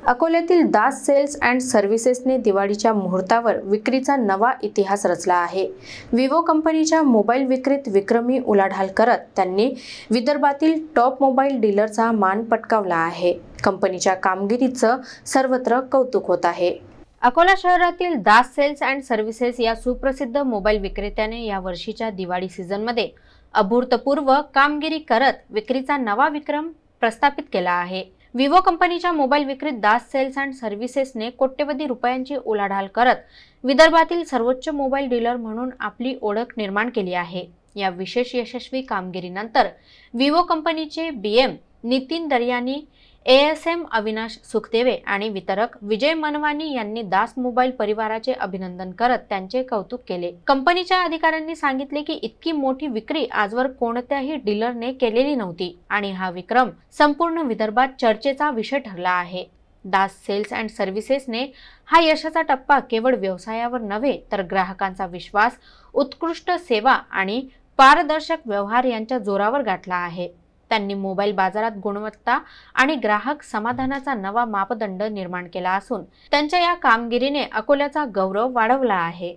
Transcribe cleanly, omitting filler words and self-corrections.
अकोल्यातील Das cells and सर्व्हिसेसने दिवाळीच्या मुहूर्तावर विक्रीचा नवा इतिहास रचला आहे। विवो कंपनीच्या मोबाईल विक्रीत विक्रमी उलाढाल करत त्यांनी विदर्भातील टॉप मोबाईल डीलरचा मान पटकावला आहे। कंपनीच्या कामगिरीचं सर्वत्र कौतुक होत आहे। अकोला शहरातील दास सेल्स अँड सर्व्हिसेस या सुप्रसिद्ध मोबाईल विक्रेत्याने या वर्षीच्या दिवाळी सीझनमध्ये अभूतपूर्व कामगिरी करत विक्रीचा नवा विक्रम प्रस्थापित केला आहे। विवो कंपनीच्या मोबाईल विक्रीत दास सेल्स अँड सर्व्हिसेसने कोट्यवधी रुपयांची उलाढाल करत विदर्भातील सर्वोच्च मोबाईल डीलर म्हणून आपली ओळख निर्माण केली आहे। या विशेष यशस्वी कामगिरीनंतर विवो कंपनीचे बीएम नितीन दर्यानी, एएसएम अविनाश सुखदेवे आणि वितरक विजय मनवानी यांनी दास मोबाईल परिवाराचे अभिनंदन करत त्यांचे कौतुक केले। कंपनीच्या अधिकाऱ्यांनी सांगितले की इतकी मोठी विक्री आजवर कोणत्याही डीलरने केलेली नव्हती आणि हा विक्रम संपूर्ण विदर्भात चर्चेचा विषय ठरला आहे। दास सेल्स अँड सर्व्हिसेसने हा यशाचा टप्पा केवळ व्यवसायावर नव्हे तर ग्राहकांचा विश्वास, उत्कृष्ट सेवा आणि पारदर्शक व्यवहार यांच्या जोरावर गाठला आहे। त्यांनी मोबाईल बाजारात गुणवत्ता आणि ग्राहक समाधानाचा नवा मापदंड निर्माण केला असून त्यांच्या या कामगिरीने अकोल्याचा गौरव वाढवला आहे।